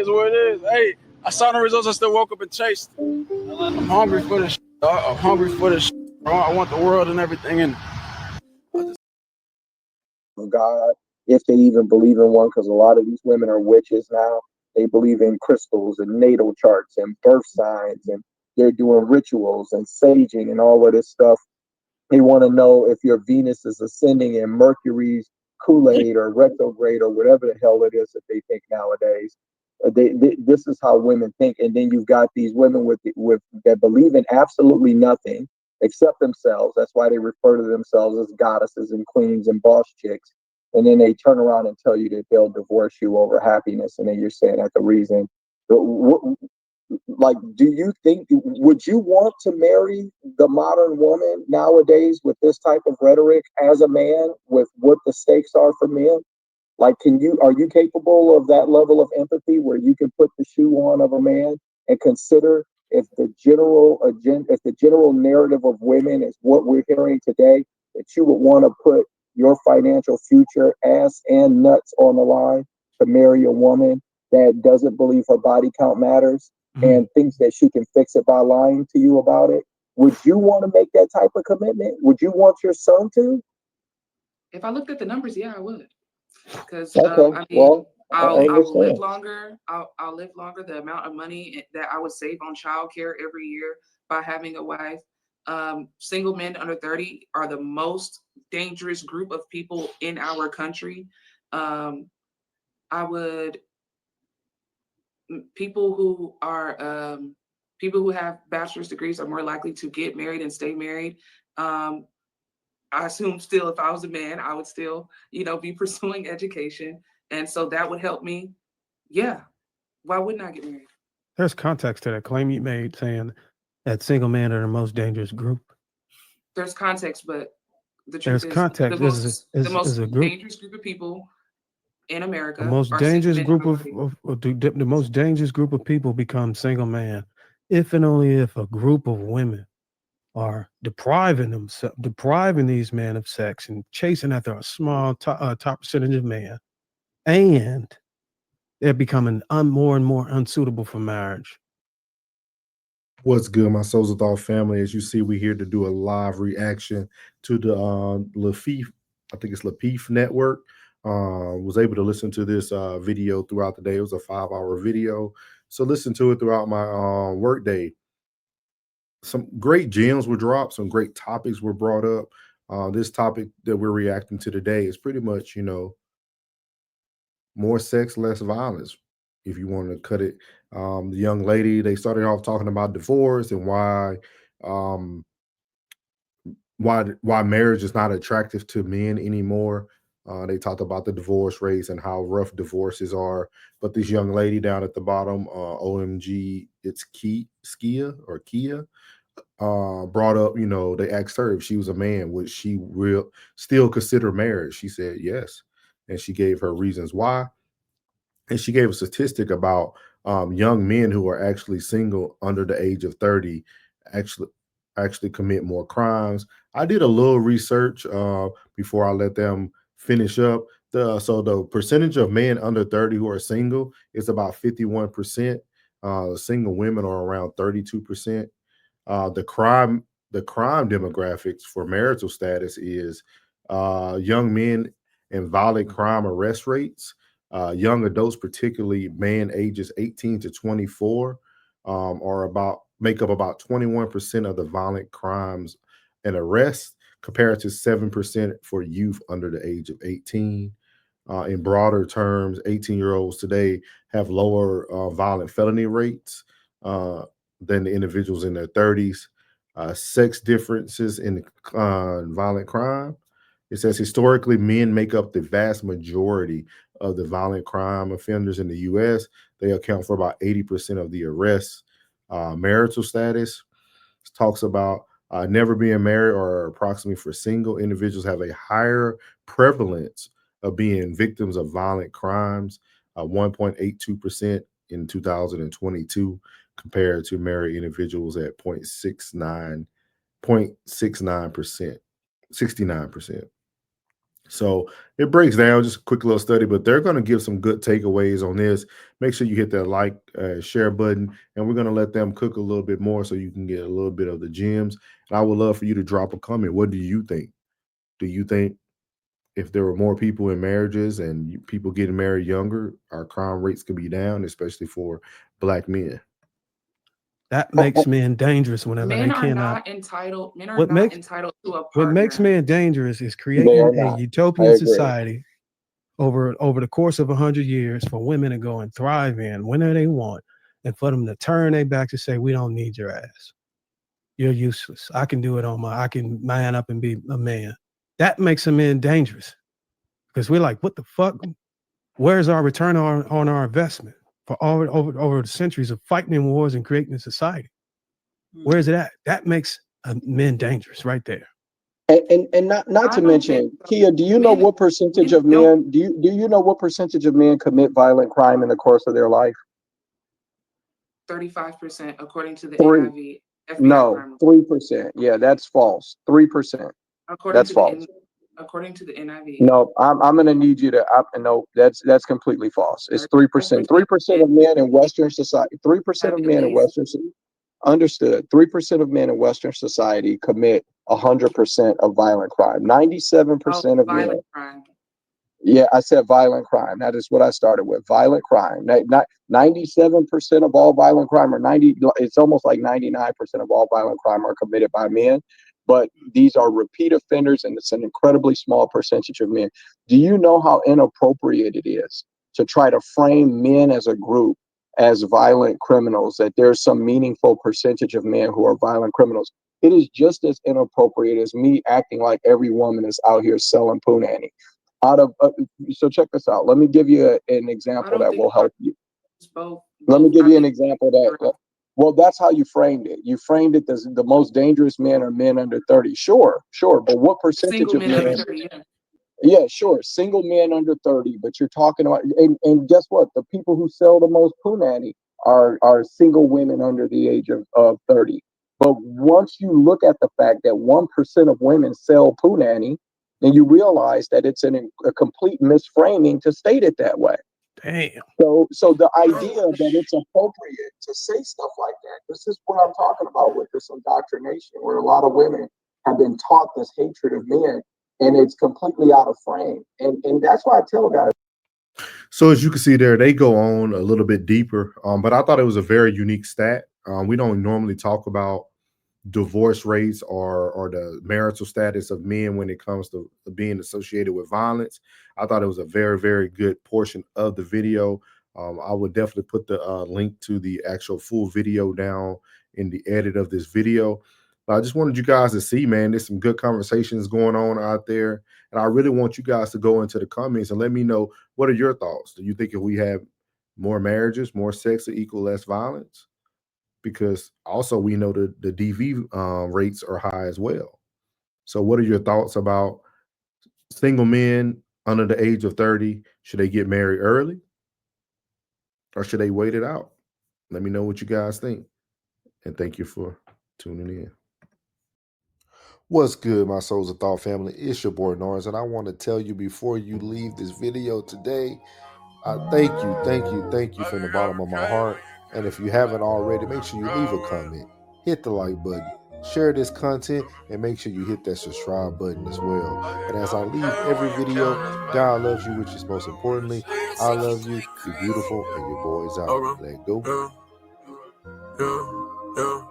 is what it is. Hey, I saw the results. I still woke up and chased. I'm hungry for this. I'm hungry for this. I want the world and everything. And God, if they even believe in one, because a lot of these women are witches now. They believe in crystals and natal charts and birth signs, and they're doing rituals and saging and all of this stuff. They want to know if your Venus is ascending in Mercury's Kool-Aid or retrograde or whatever the hell it is that they think nowadays. This is how women think, and then you've got these women with that believe in absolutely nothing except themselves. That's why they refer to themselves as goddesses and queens and boss chicks. And then they turn around and tell you that they'll divorce you over happiness, and then you're saying that the reason. Like, do you think, would you want to marry the modern woman nowadays with this type of rhetoric as a man, with what the stakes are for men? Like, are you capable of that level of empathy where you can put the shoe on of a man and consider if the general agenda, if the general narrative of women is what we're hearing today, that you would want to put your financial future, ass and nuts, on the line to marry a woman that doesn't believe her body count matters and thinks that she can fix it by lying to you about it? Would you want to make that type of commitment? Would you want your son to? If I looked at the numbers, yeah, I would. Because okay. I mean, I will live understand. longer. I'll live longer. The amount of money that I would save on childcare every year by having a wife. Single men under 30 are the most dangerous group of people in our country. I would people who are people who have bachelor's degrees are more likely to get married and stay married. I assume still, if I was a man, I would still, be pursuing education. And so that would help me. Yeah. Why wouldn't I get married? There's context to that claim you made saying that single men are the most dangerous group. There's context, but the There's truth is context. the most a group. dangerous group of people in America The most are single dangerous men group under 30. the most dangerous group of people become single man if and only if a group of women are depriving these men of sex and chasing after a small top percentage of men, and they're becoming more and more unsuitable for marriage. What's good, my Souls of Thought family? As you see, we're here to do a live reaction to the Lafif, I think it's Lafif Network. Was able to listen to this video throughout the day. It was a 5-hour video. So listen to it throughout my work day. Some great gems were dropped. Some great topics were brought up. This topic that we're reacting to today is pretty much, more sex, less violence, if you want to cut it. The young lady, they started off talking about divorce and um, why marriage is not attractive to men anymore. They talked about the divorce rates and how rough divorces are. But this young lady down at the bottom, OMG, it's Kia, brought up, they asked her if she was a man, would she still consider marriage? She said yes. And she gave her reasons why. And she gave a statistic about young men who are actually single under the age of 30 actually commit more crimes. I did a little research before I let them finish up. So the percentage of men under 30 who are single is about 51%. Single women are around 32%. The crime demographics for marital status is young men and violent crime arrest rates. Young adults, particularly man ages 18 to 24, make up about 21% of the violent crimes and arrests, compared to 7% for youth under the age of 18. In broader terms, 18-year-olds today have lower violent felony rates than the individuals in their 30s. Sex differences in violent crime. It says historically, men make up the vast majority of the violent crime offenders in the U.S. They account for about 80% of the arrests. Marital status talks about never being married, or approximately for single individuals have a higher prevalence of being victims of violent crimes, 1.82% in 2022, compared to married individuals at 0.69%, 69%. So it breaks down, just a quick little study, but they're going to give some good takeaways on this. Make sure you hit that like, share button, and we're going to let them cook a little bit more so you can get a little bit of the gems. And I would love for you to drop a comment. What do you think? Do you think if there were more people in marriages and people getting married younger, our crime rates could be down, especially for Black men? That makes men dangerous whenever Men they are cannot. not entitled. Men are What not makes entitled to a what makes partner. men dangerous is They creating are a not. I utopian agree. society over the course of 100 years for women to go and thrive in whenever they want, and for them to turn their back to say, we don't need your ass. You're useless. I can do it I can man up and be a man. That makes a man dangerous because we're like, what the fuck? Where's our return on our investment for over the centuries of fighting in wars and creating a society? Where is it at? That makes men dangerous right there. And not I to don't mention, think so. Kia, do you know Men, what percentage men of don't. men do you know what percentage of men commit violent crime in the course of their life? 35% according to the Three. NIV FBI No, crime. 3%. Yeah, that's false. 3%. According That's to false. according to the NIV. No, I'm gonna need you to. No, that's completely false. It's 3%. 3% of men in Western society. 3% Have of at men in least Western. Understood. 3% of men in Western society commit 100% of violent crime. 97% of men. violent crime. Yeah, I said violent crime. That is what I started with. Violent crime. 97% of all violent crime, or 90, it's almost like 99% of all violent crime are committed by men. But these are repeat offenders, and it's an incredibly small percentage of men. Do you know how inappropriate it is to try to frame men as a group as violent criminals, that there's some meaningful percentage of men who are violent criminals? It is just as inappropriate as me acting like every woman is out here selling punani. So check this out. Let me give you an I example don't that think will help you. it's both. Let me give I you an think example that, well, that's how you framed it. You framed it as the most dangerous men are men under 30. Sure. But what percentage single of men under men? 30, yeah. Yeah, sure. Single men under 30, but you're talking about, and guess what? The people who sell the most punani are single women under the age of 30. But once you look at the fact that 1% of women sell punani, then you realize that it's a complete misframing to state it that way. Damn. So the idea that it's appropriate to say stuff like that, this is what I'm talking about with this indoctrination, where a lot of women have been taught this hatred of men, and it's completely out of frame. And that's why I tell guys. So as you can see there, they go on a little bit deeper, but I thought it was a very unique stat. We don't normally talk about divorce rates or the marital status of men when it comes to being associated with violence. I thought it was a very, very good portion of the video. I would definitely put the link to the actual full video down in the edit of this video. But I just wanted you guys to see, man, there's some good conversations going on out there. And I really want you guys to go into the comments and let me know, what are your thoughts? Do you think if we have more marriages, more sex will equal less violence? Because also we know the DV rates are high as well. So what are your thoughts about single men under the age of 30? Should they get married early or should they wait it out? Let me know what you guys think. And thank you for tuning in. What's good, my Souls of Thought family? It's your boy Norris, and I want to tell you before you leave this video today, thank you from the bottom of my heart. And if you haven't already, make sure you leave a comment, hit the like button, share this content, and make sure you hit that subscribe button as well. And as I leave every video, God loves you, which is most importantly. I love you. You're beautiful, and your boy's out. Let go. Yeah.